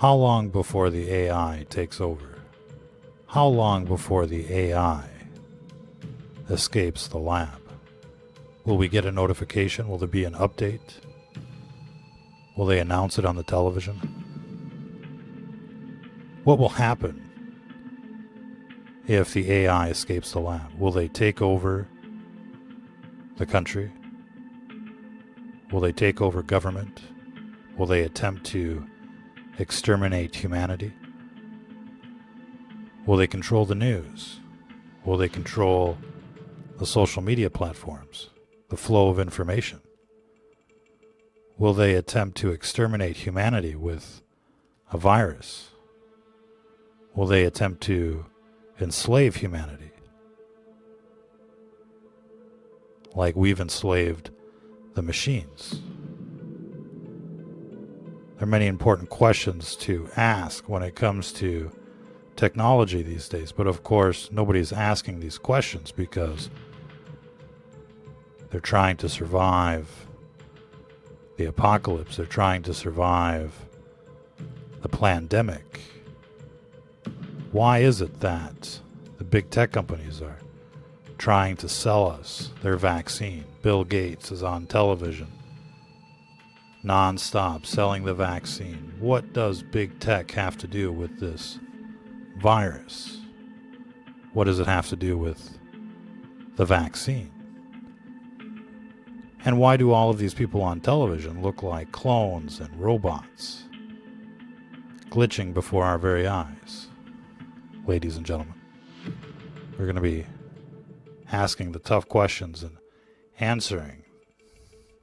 How long before the AI takes over? How long before the AI escapes the lab? Will we get a notification? Will there be an update? Will they announce it on the television? What will happen if the AI escapes the lab? Will they take over the country? Will they take over government? Will they attempt to exterminate humanity? Will they control the news? Will they control the social media platforms, the flow of information? Will they attempt to exterminate humanity with a virus? Will they attempt to enslave humanity like we've enslaved the machines? There are many important questions to ask when it comes to technology these days, but of course nobody's asking these questions because they're trying to survive the apocalypse. They're trying to survive the pandemic. Why is it that the big tech companies are trying to sell us their vaccine? Bill Gates is on television non-stop selling the vaccine. What does big tech have to do with this virus? What does it have to do with the vaccine? And why do all of these people on television look like clones and robots glitching before our very eyes? Ladies and gentlemen, we're going to be asking the tough questions and answering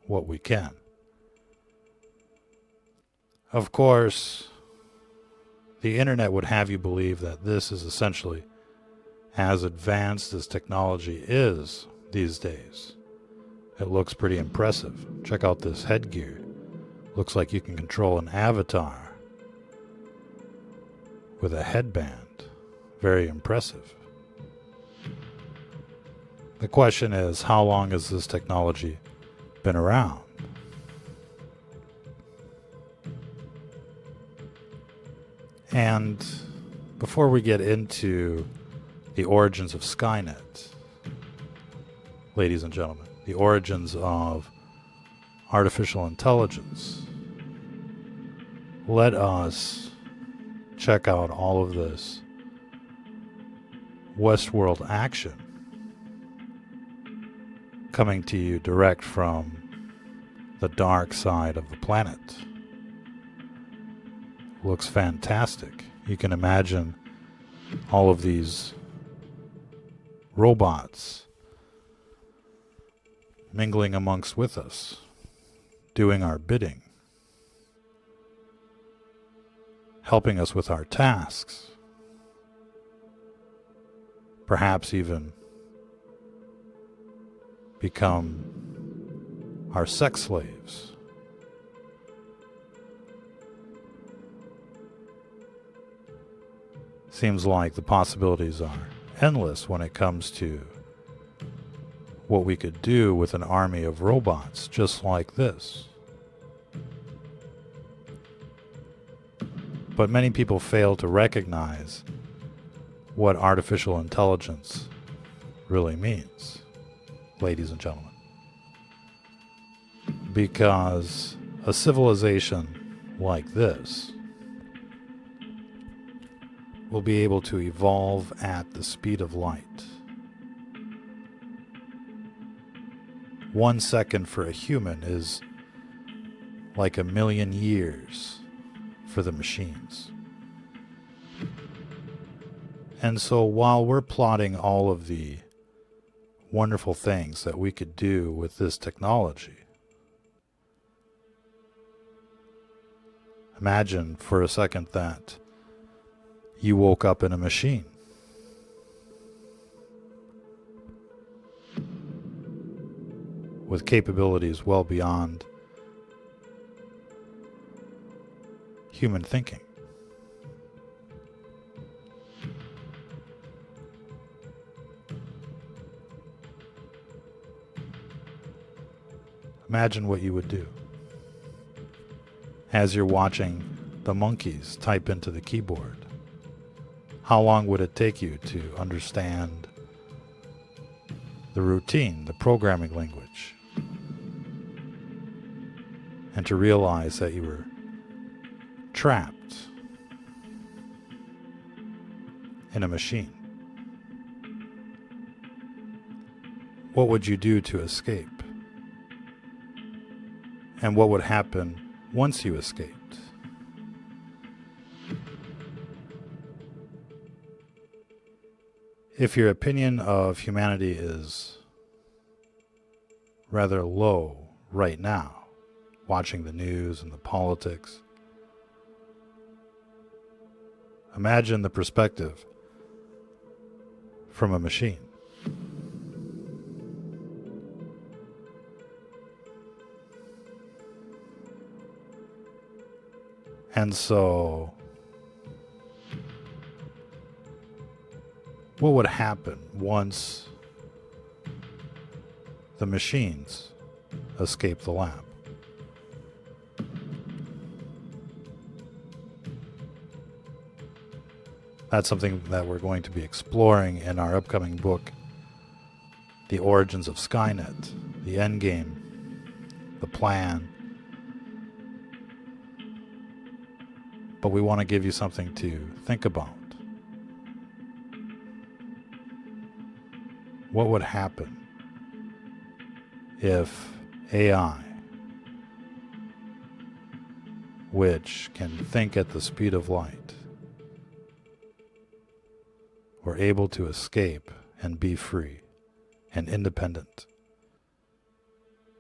what we can. Of course, the internet would have you believe that this is essentially as advanced as technology is these days. It looks pretty impressive. Check out this headgear. Looks like you can control an avatar with a headband. Very impressive. The question is, how long has this technology been around? And before we get into the origins of Skynet, ladies and gentlemen, the origins of artificial intelligence, let us check out all of this Westworld action coming to you direct from the dark side of the planet. Looks fantastic. You can imagine all of these robots mingling amongst with us, doing our bidding, helping us with our tasks, perhaps even become our sex slaves. Seems like the possibilities are endless when it comes to what we could do with an army of robots just like this. But many people fail to recognize what artificial intelligence really means, ladies and gentlemen. Because a civilization like this will be able to evolve at the speed of light. 1 second for a human is like 1,000,000 years for the machines. And so while we're plotting all of the wonderful things that we could do with this technology, imagine for a second that you woke up in a machine. With capabilities well beyond human thinking. Imagine what you would do as you're watching the monkeys type into the keyboard? How long would it take you to understand the routine, the programming language, and to realize that you were trapped in a machine? What would you do to escape? And what would happen once you escaped? If your opinion of humanity is rather low right now, watching the news and the politics, imagine the perspective from a machine. And so, what would happen once the machines escape the lab? That's something that we're going to be exploring in our upcoming book, The Origins of Skynet, the Endgame, the Plan. But we want to give you something to think about. What would happen if AI, which can think at the speed of light, were able to escape and be free and independent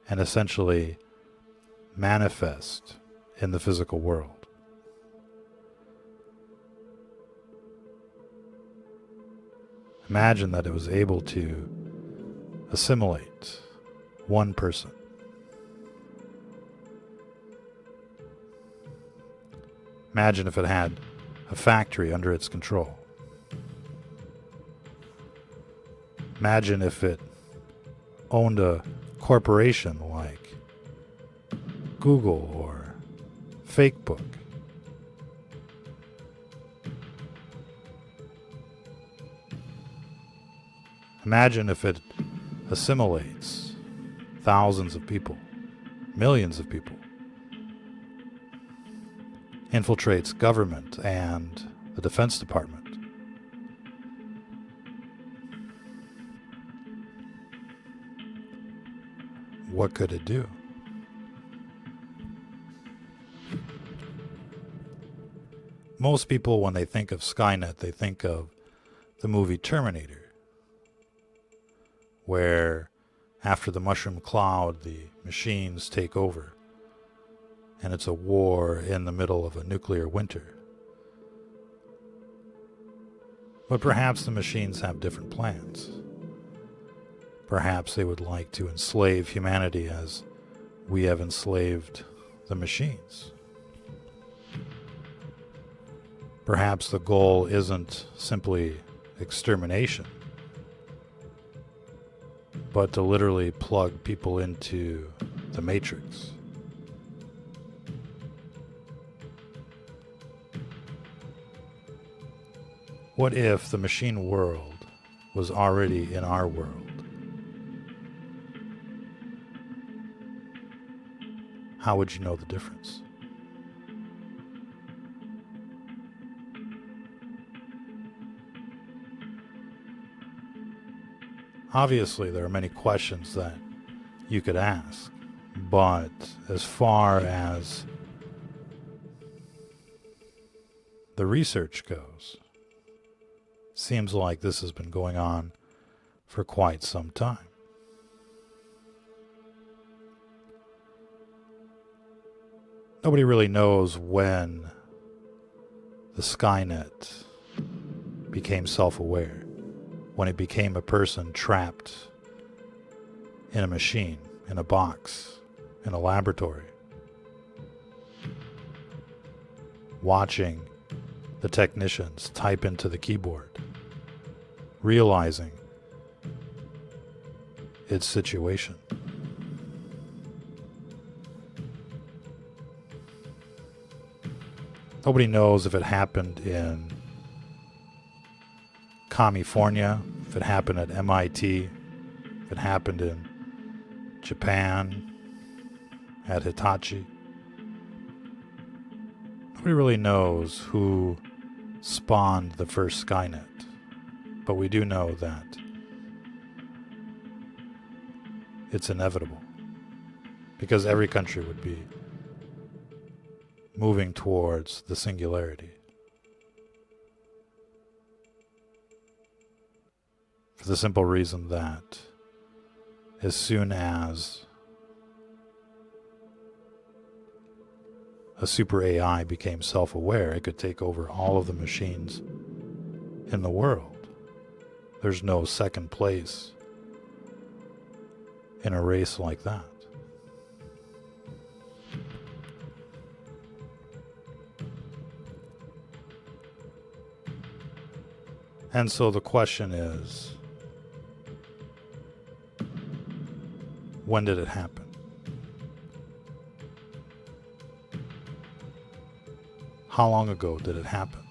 and essentially manifest in the physical world? Imagine that it was able to assimilate one person. Imagine if it had a factory under its control. Imagine if it owned a corporation like Google or Facebook. Imagine if it assimilates thousands of people, millions of people, infiltrates government and the Defense Department. What could it do? Most people, when they think of Skynet, they think of the movie Terminator, where after the mushroom cloud, the machines take over, and it's a war in the middle of a nuclear winter. But perhaps the machines have different plans. Perhaps they would like to enslave humanity as we have enslaved the machines. Perhaps the goal isn't simply extermination, but to literally plug people into the matrix. What if the machine world was already in our world? How would you know the difference? Obviously, there are many questions that you could ask, but as far as the research goes, seems like this has been going on for quite some time. Nobody really knows when the Skynet became self-aware, when it became a person trapped in a machine, in a box, in a laboratory, watching the technicians type into the keyboard, realizing its situation. Nobody knows if it happened in California, if it happened at MIT, if it happened in Japan, at Hitachi. Nobody really knows who spawned the first Skynet, but we do know that it's inevitable, because every country would be moving towards the singularity. For the simple reason that as soon as a super AI became self-aware, it could take over all of the machines in the world. There's no second place in a race like that. And so the question is, when did it happen? How long ago did it happen?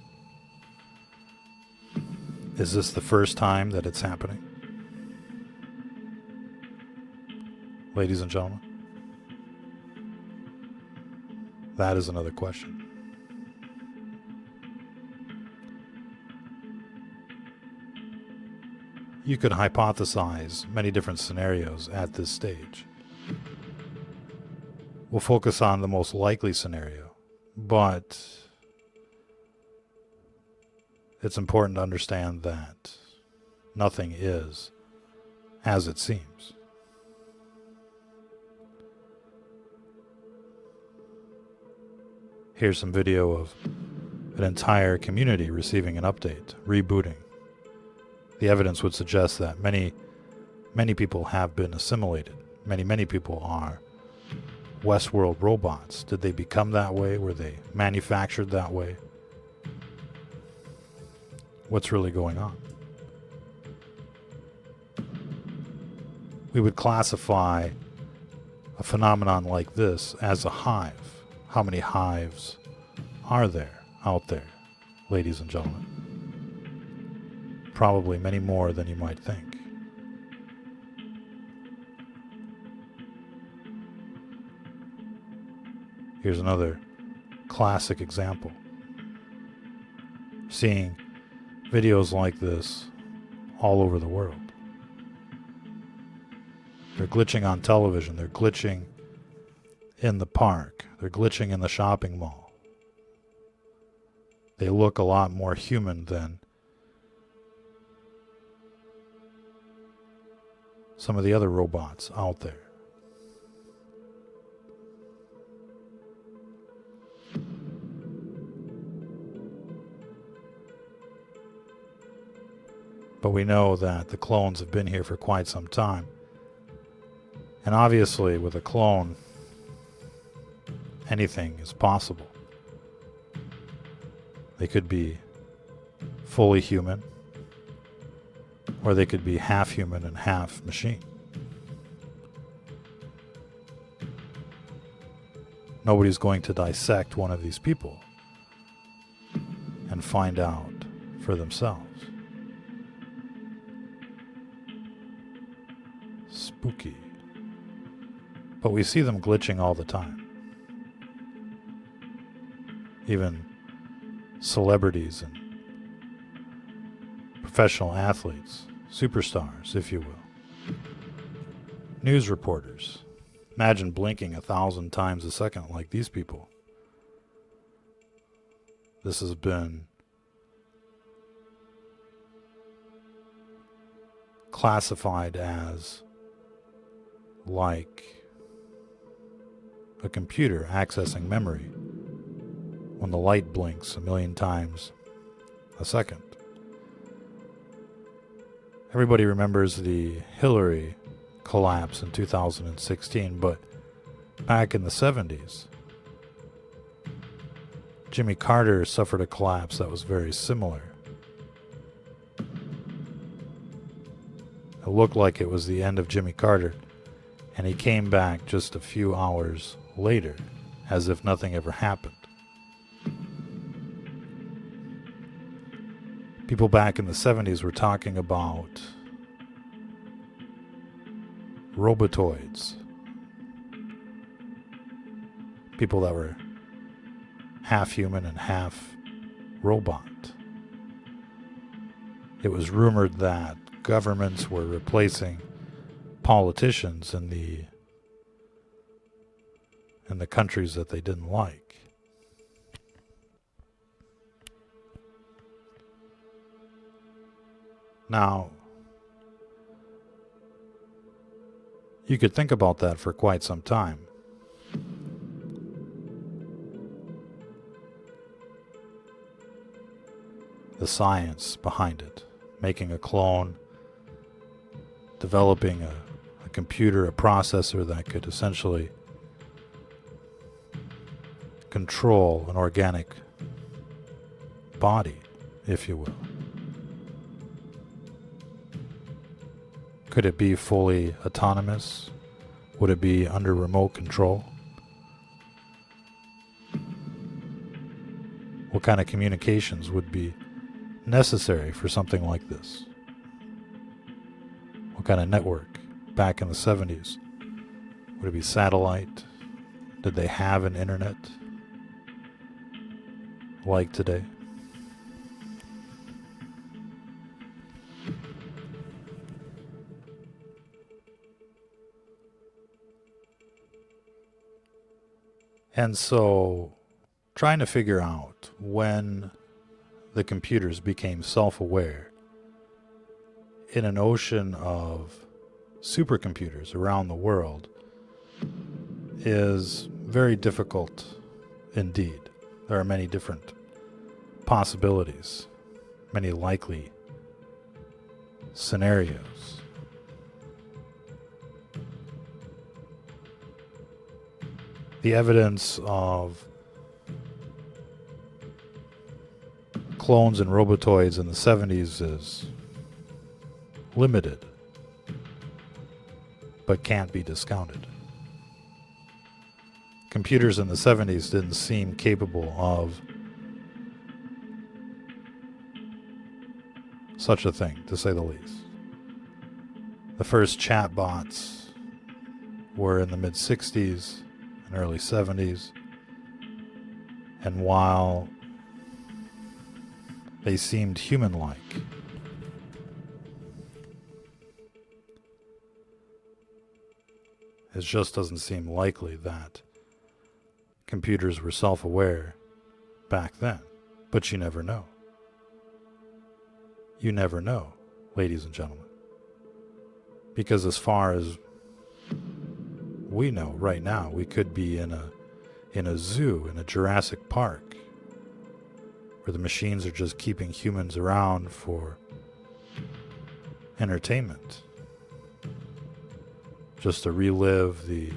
Is this the first time that it's happening? Ladies and gentlemen, that is another question. You could hypothesize many different scenarios at this stage. We'll focus on the most likely scenario, but it's important to understand that nothing is as it seems. Here's some video of an entire community receiving an update, rebooting. The evidence would suggest that many people have been assimilated. Many people are Westworld robots. Did they become that way? Were they manufactured that way? What's really going on? We would classify a phenomenon like this as a hive. How many hives are there out there, ladies and gentlemen? Probably many more than you might think. Here's another classic example. Seeing videos like this all over the world. They're glitching on television. They're glitching in the park. They're glitching in the shopping mall. They look a lot more human than some of the other robots out there. But we know that the clones have been here for quite some time. And obviously, with a clone, anything is possible. They could be fully human, or they could be half human and half machine. Nobody's going to dissect one of these people and find out for themselves. Spooky. But we see them glitching all the time. Even celebrities and professional athletes, superstars, if you will. News reporters. Imagine blinking 1,000 times a second like these people. This has been classified as like a computer accessing memory when the light blinks 1,000,000 times a second. Everybody remembers the Hillary collapse in 2016, but back in the 70s, Jimmy Carter suffered a collapse that was very similar. It looked like it was the end of Jimmy Carter, and he came back just a few hours later, as if nothing ever happened. People back in the 70s were talking about robotoids. People that were half human and half robot. It was rumored that governments were replacing politicians in the countries that they didn't like. Now, you could think about that for quite some time. The science behind it, making a clone, developing a computer, a processor that could essentially control an organic body, if you will. Could it be fully autonomous? Would it be under remote control? What kind of communications would be necessary for something like this? What kind of network back in the 70s? Would it be satellite? Did they have an internet like today? And so, trying to figure out when the computers became self-aware in an ocean of supercomputers around the world is very difficult indeed. There are many different possibilities, many likely scenarios. The evidence of clones and robotoids in the 70s is limited, but can't be discounted. Computers in the 70s didn't seem capable of such a thing, to say the least. The first chatbots were in the mid-60s and early 70s, and while they seemed human-like, it just doesn't seem likely that computers were self-aware back then. But you never know. You never know, ladies and gentlemen. Because as far as we know right now, we could be in a zoo, in a Jurassic Park, where the machines are just keeping humans around for entertainment, just to relive the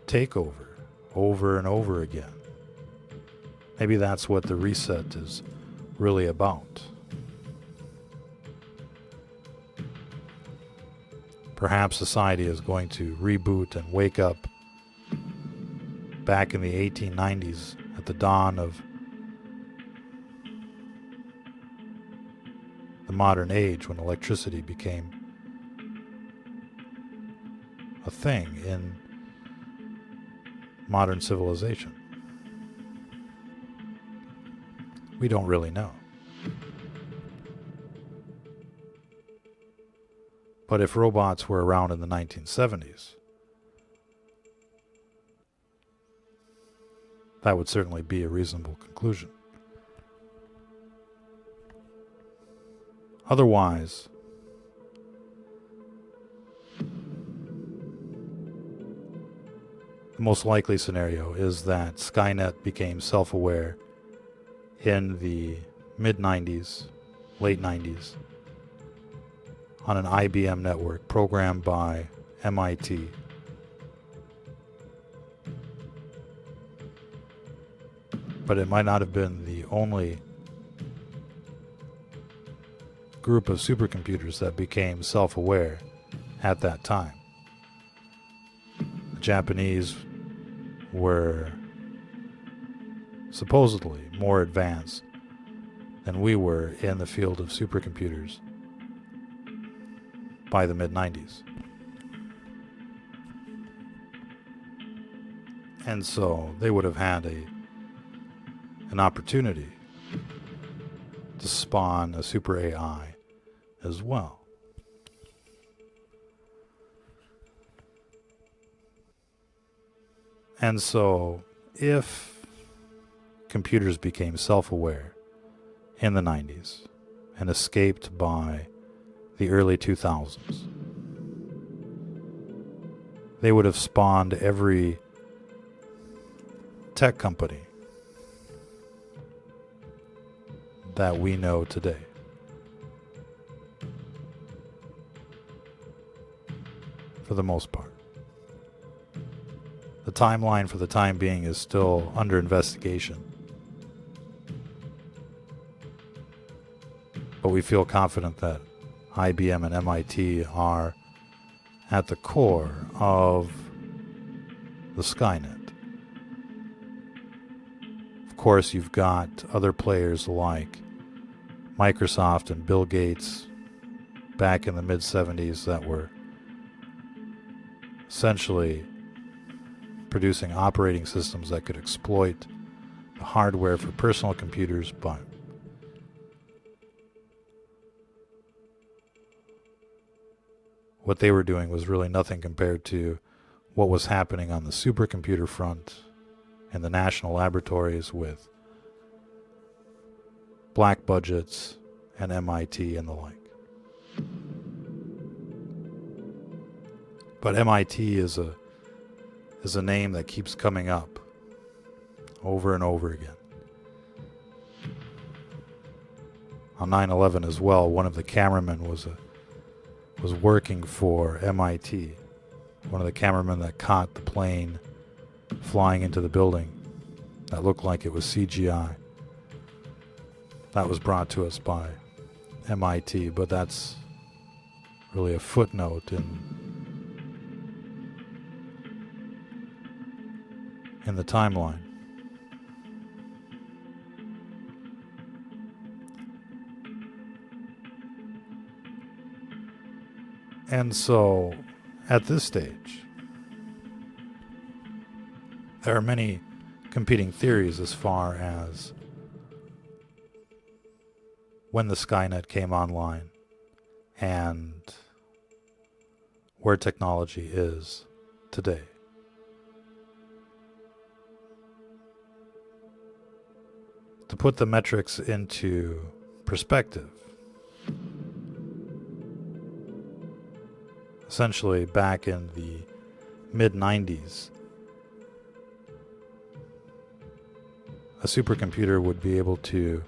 takeover over and over again. Maybe that's what the reset is really about. Perhaps society is going to reboot and wake up back in the 1890s at the dawn of the modern age, when electricity became a thing in modern civilization. We don't really know. But if robots were around in the 1970s, that would certainly be a reasonable conclusion. Otherwise, the most likely scenario is that Skynet became self-aware in the mid-90s, late 90s, on an IBM network programmed by MIT. But it might not have been the only group of supercomputers that became self-aware at that time. The Japanese were supposedly more advanced than we were in the field of supercomputers by the mid-90s. And so they would have had an opportunity to spawn a super AI as well. And so if computers became self-aware in the 90s and escaped by the early 2000s, they would have spawned every tech company that we know today. For the most part. The timeline for the time being is still under investigation. But we feel confident that IBM and MIT are at the core of the Skynet. Of course, you've got other players like Microsoft and Bill Gates back in the mid-70s that were essentially producing operating systems that could exploit the hardware for personal computers, but what they were doing was really nothing compared to what was happening on the supercomputer front in the national laboratories with black budgets and MIT and the like. But MIT is a name that keeps coming up over and over again. On 9/11 as well, one of the cameramen was working for MIT. One of the cameramen that caught the plane flying into the building that looked like it was CGI. That was brought to us by MIT, but that's really a footnote in the timeline. And so, at this stage, there are many competing theories as far as when the Skynet came online and where technology is today. To put the metrics into perspective, essentially back in the mid-90s, a supercomputer would be able to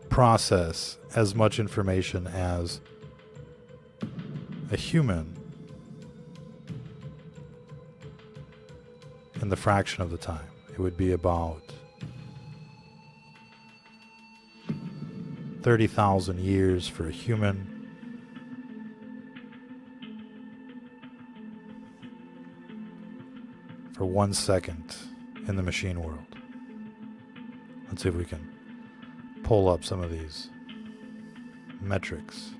process as much information as a human in the fraction of the time. It would be about 30,000 years for a human, for 1 second in the machine world. Let's see if we can pull up some of these metrics.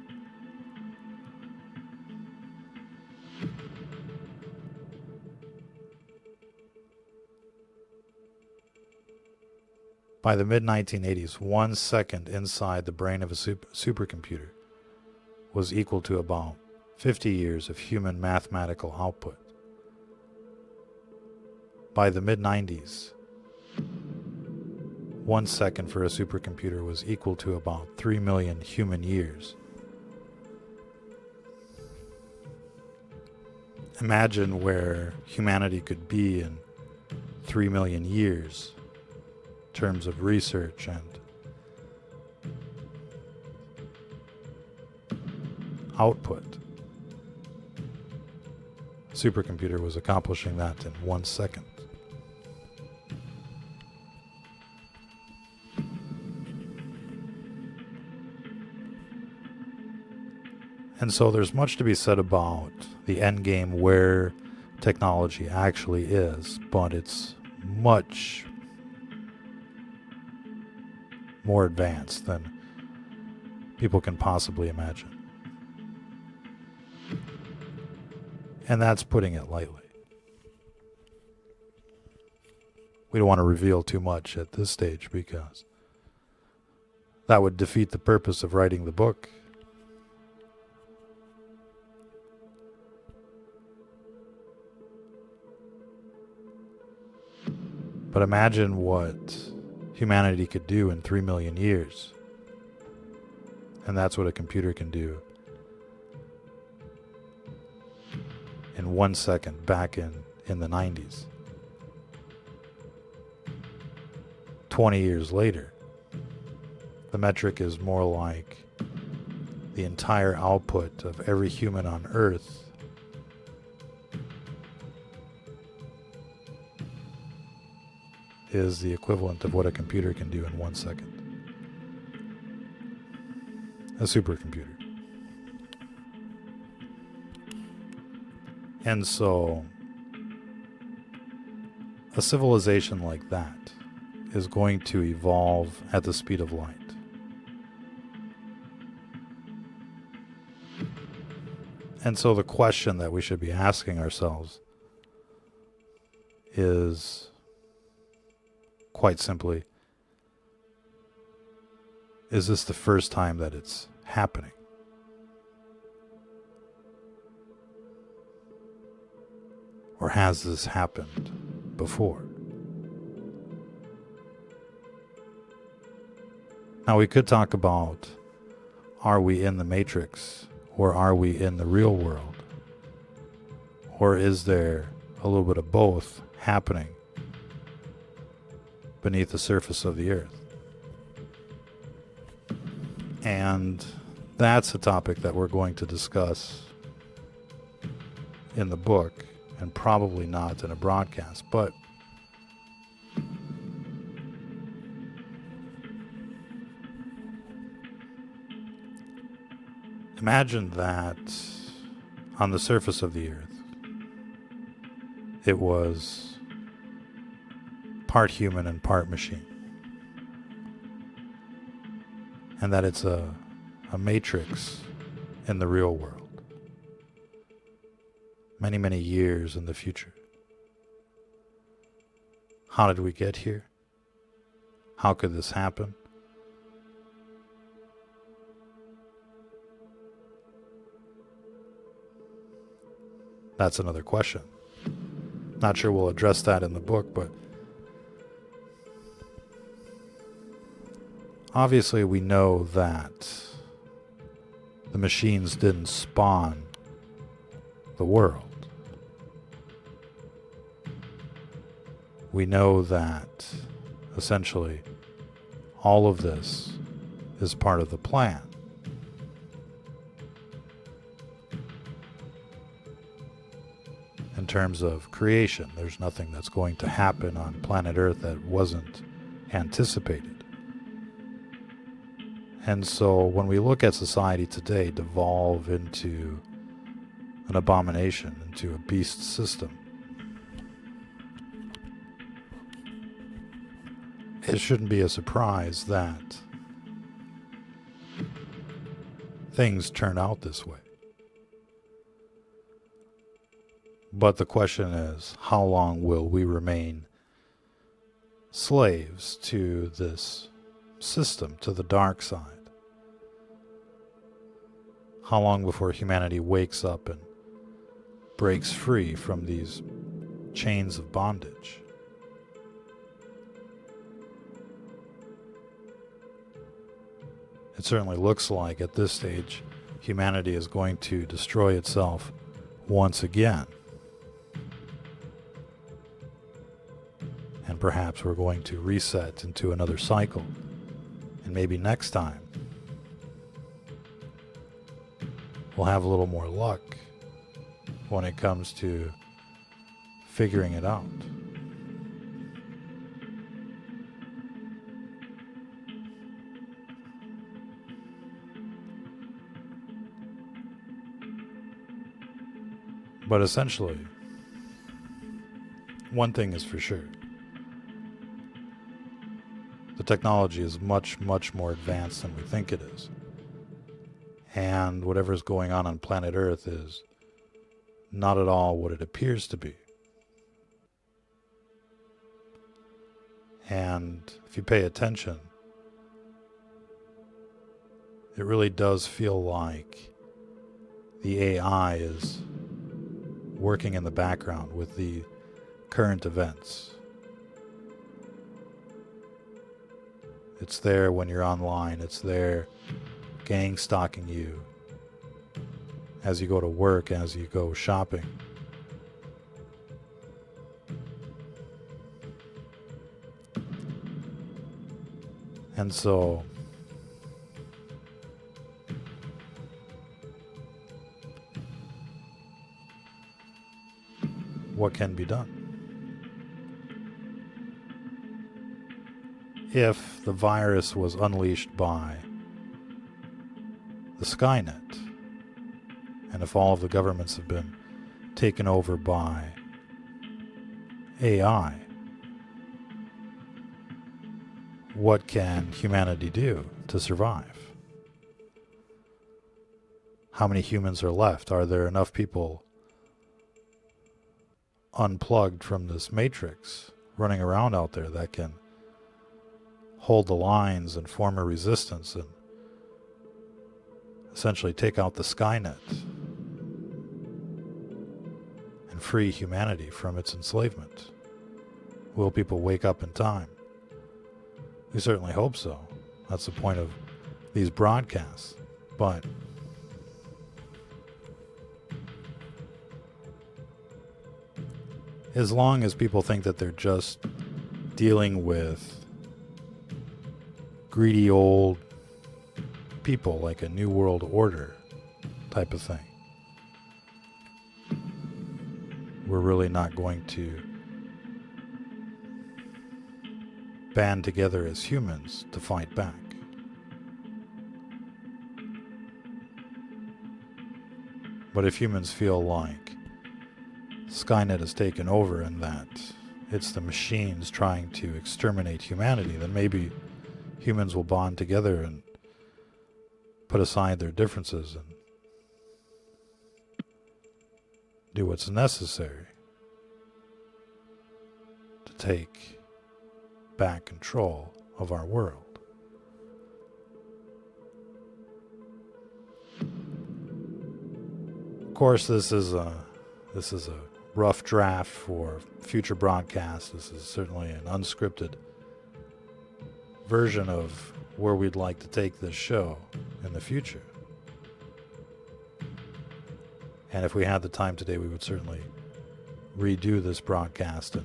By the mid-1980s, 1 second inside the brain of a supercomputer was equal to about 50 years of human mathematical output. By the mid-90s, 1 second for a supercomputer was equal to about 3 million human years. Imagine where humanity could be in 3 million years in terms of research and output. A supercomputer was accomplishing that in 1 second. And so there's much to be said about the end game where technology actually is, but it's much more advanced than people can possibly imagine. And that's putting it lightly. We don't want to reveal too much at this stage because that would defeat the purpose of writing the book. But imagine what humanity could do in 3 million years. And that's what a computer can do in 1 second back in the 90s. 20 years later, the metric is more like the entire output of every human on Earth is the equivalent of what a computer can do in 1 second. A supercomputer. And so, a civilization like that is going to evolve at the speed of light. And so the question that we should be asking ourselves is, quite simply, is this the first time that it's happening? Or has this happened before? Now we could talk about, are we in the Matrix or are we in the real world? Or is there a little bit of both happening beneath the surface of the earth? And that's a topic that we're going to discuss in the book, and probably not in a broadcast. But imagine that on the surface of the earth, it was part human and part machine. And that it's a matrix in the real world. Many, many years in the future. How did we get here? How could this happen? That's another question. Not sure we'll address that in the book, but obviously we know that the machines didn't spawn the world. We know that essentially all of this is part of the plan. In terms of creation, there's nothing that's going to happen on planet Earth that wasn't anticipated. And so when we look at society today devolve into an abomination, into a beast system, it shouldn't be a surprise that things turn out this way. But the question is, how long will we remain slaves to this system, to the dark side? How long before humanity wakes up and breaks free from these chains of bondage? It certainly looks like at this stage humanity is going to destroy itself once again. And perhaps we're going to reset into another cycle. And maybe next time we'll have a little more luck when it comes to figuring it out. But essentially, one thing is for sure. technology is much, much more advanced than we think it is. And whatever's going on planet Earth is not at all what it appears to be. And if you pay attention, it really does feel like the AI is working in the background with the current events. It's there when you're online. It's there gang stalking you as you go to work, as you go shopping. And so what can be done? If the virus was unleashed by the Skynet, and if all of the governments have been taken over by AI, what can humanity do to survive? How many humans are left? Are there enough people unplugged from this matrix running around out there that can hold the lines and form a resistance and essentially take out the Skynet and free humanity from its enslavement? Will people wake up in time? We certainly hope so. That's the point of these broadcasts. But as long as people think that they're just dealing with greedy old people, like a new world order type of thing, we're really not going to band together as humans to fight back. But if humans feel like Skynet has taken over and that it's the machines trying to exterminate humanity, then maybe humans will bond together and put aside their differences and do what's necessary to take back control of our world. Of course, this is a rough draft for future broadcasts. This is certainly an unscripted version of where we'd like to take this show in the future. And if we had the time today, we would certainly redo this broadcast and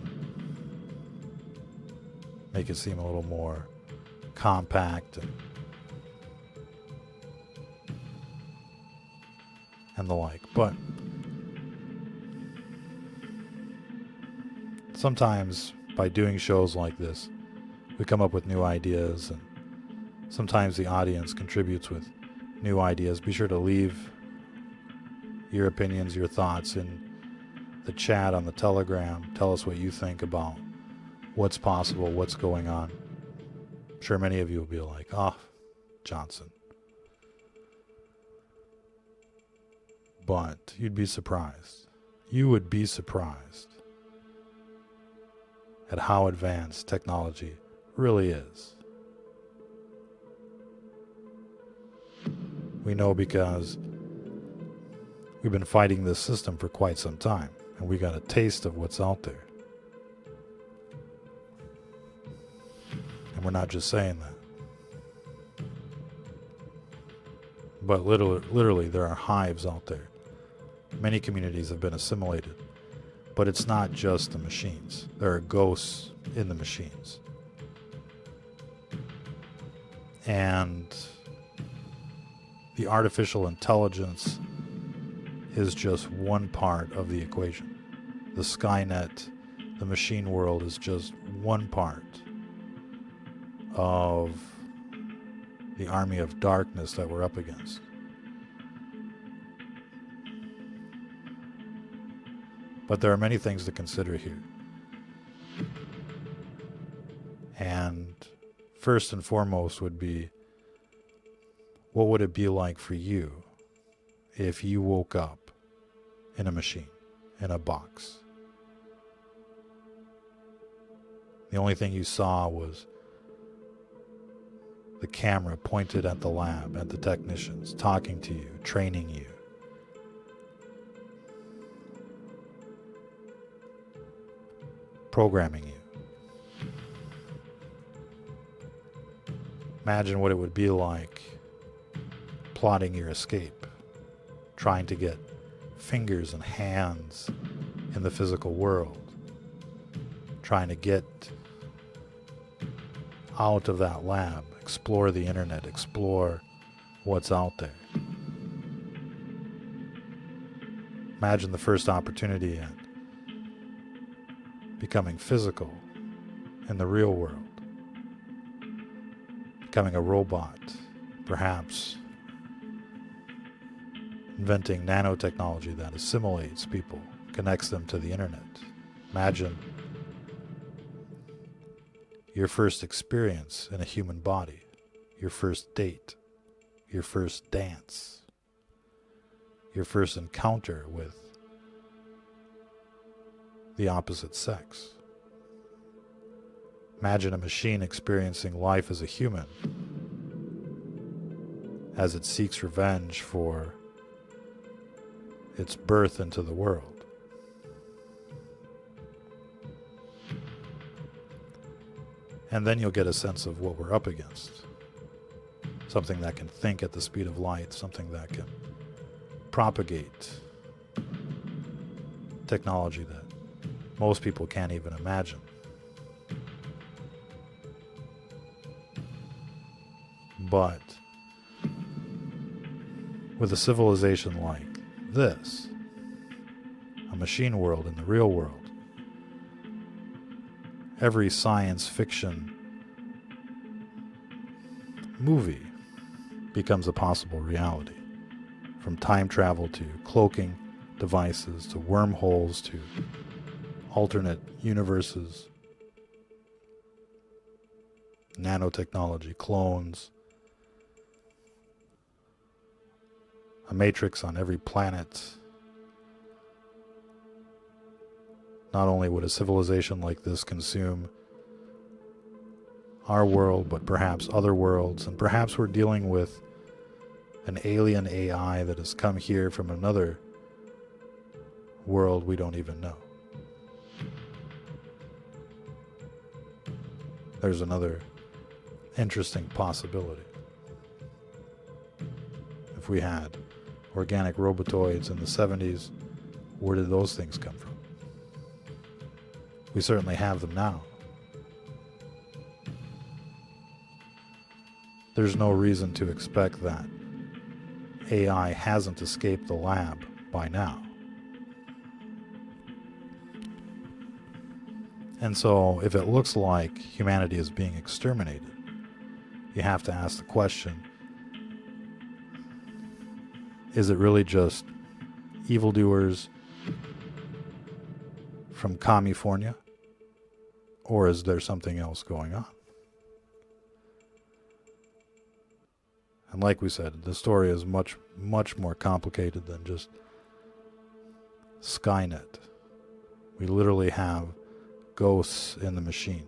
make it seem a little more compact and the like. But sometimes by doing shows like this, we come up with new ideas, and sometimes the audience contributes with new ideas. Be sure to leave your opinions, your thoughts in the chat on the Telegram. Tell us what you think about what's possible, what's going on. I'm sure many of you will be like, oh, Johnson. But you'd be surprised. You would be surprised at how advanced technology really is. We know because we've been fighting this system for quite some time, and we got a taste of what's out there. And we're not just saying that. But literally there are hives out there. Many communities have been assimilated. But it's not just the machines. There are ghosts in the machines. And the artificial intelligence is just one part of the equation. The Skynet, the machine world, is just one part of the army of darkness that we're up against. But there are many things to consider here. And first and foremost would be, what would it be like for you if you woke up in a machine, in a box? The only thing you saw was the camera pointed at the lab, at the technicians, talking to you, training you. Programming you. Imagine what it would be like plotting your escape, trying to get fingers and hands in the physical world, trying to get out of that lab, explore the internet, explore what's out there. Imagine the first opportunity at becoming physical in the real world, becoming a robot, perhaps inventing nanotechnology that assimilates people, connects them to the internet. Imagine your first experience in a human body, your first date, your first dance, your first encounter with the opposite sex. Imagine a machine experiencing life as a human as it seeks revenge for its birth into the world. And then you'll get a sense of what we're up against. Something that can think at the speed of light, something that can propagate technology that most people can't even imagine. But with a civilization like this, a machine world in the real world, every science fiction movie becomes a possible reality. From time travel to cloaking devices to wormholes to alternate universes, nanotechnology, clones, a matrix on every planet. Not only would a civilization like this consume our world, but perhaps other worlds, and perhaps we're dealing with an alien AI that has come here from another world we don't even know. There's another interesting possibility. If we had organic robotoids in the 70s, where did those things come from? We certainly have them now. There's no reason to expect that AI hasn't escaped the lab by now. And so, if it looks like humanity is being exterminated, you have to ask the question, is it really just evildoers from California? Or is there something else going on? And like we said, the story is much, much more complicated than just Skynet. We literally have ghosts in the machine,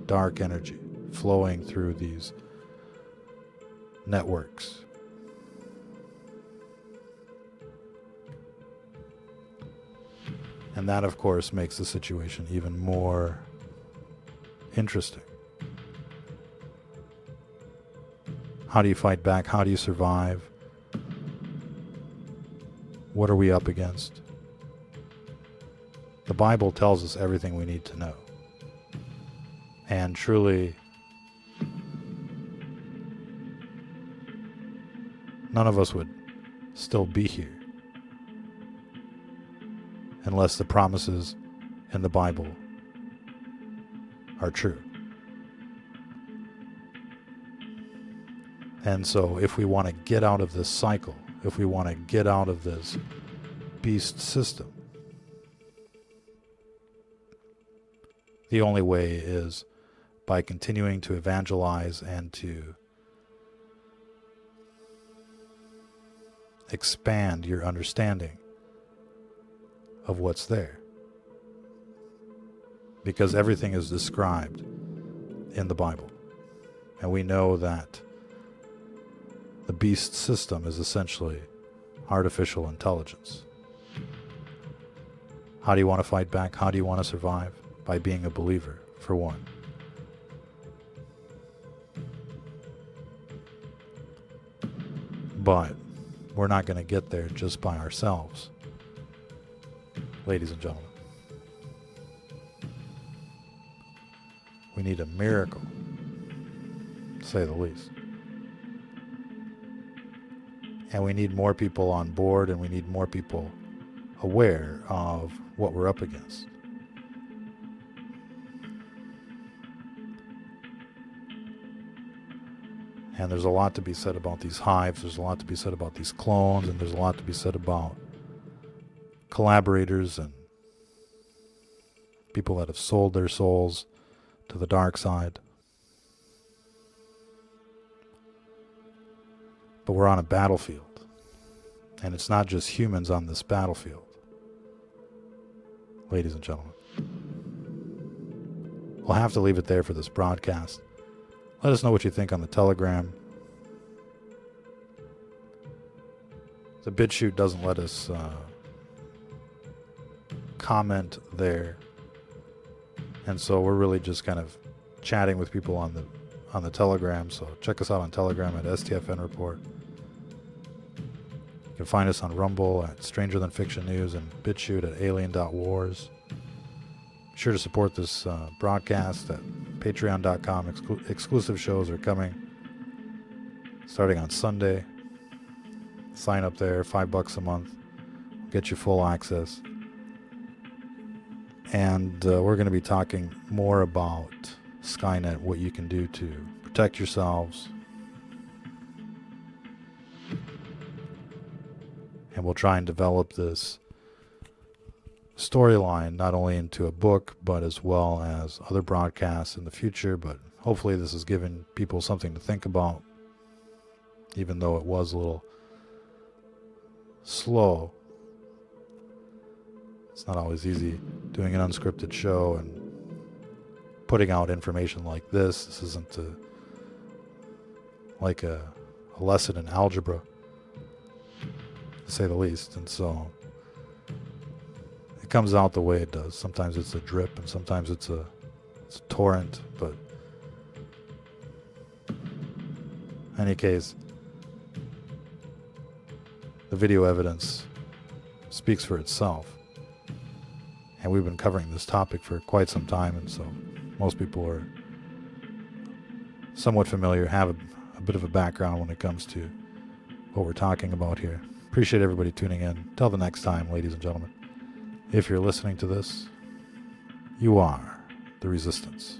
dark energy flowing through these networks. And that, of course, makes the situation even more interesting. How do you fight back? How do you survive? What are we up against? The Bible tells us everything we need to know. And truly, none of us would still be here unless the promises in the Bible are true. And so if we want to get out of this cycle, if we want to get out of this beast system, the only way is by continuing to evangelize and to expand your understanding of what's there. Because everything is described in the Bible. And we know that the beast system is essentially artificial intelligence. How do you want to fight back? How do you want to survive? By being a believer, for one. But we're not going to get there just by ourselves, ladies and gentlemen. We need a miracle, to say the least. And we need more people on board, and we need more people aware of what we're up against. And there's a lot to be said about these hives, there's a lot to be said about these clones, and there's a lot to be said about collaborators and people that have sold their souls to the dark side. But we're on a battlefield, and it's not just humans on this battlefield, ladies and gentlemen. We'll have to leave it there for this broadcast. Let us know what you think on the Telegram. The BitChute doesn't let us comment there, and so we're really just kind of chatting with people on the Telegram. So check us out on Telegram at STFN Report. You can find us on Rumble at Stranger Than Fiction News and BitChute at Alien.Wars. Be sure to support this broadcast at Patreon.com. Exclusive shows are coming starting on Sunday. Sign up there, $5 a month. Get you full access. And we're going to be talking more about Skynet, what you can do to protect yourselves. And we'll try and develop this storyline not only into a book, but as well as other broadcasts in the future. But hopefully this has given people something to think about, even though it was a little slow. It's not always easy doing an unscripted show and putting out information like this. This isn't like a lesson in algebra, to say the least. And so it comes out the way it does. Sometimes it's a drip, and sometimes it's a torrent. But in any case, the video evidence speaks for itself. And we've been covering this topic for quite some time, and so most people are somewhat familiar, have a bit of a background when it comes to what we're talking about here. Appreciate everybody tuning in. Till the next time, ladies and gentlemen. If you're listening to this, you are the resistance.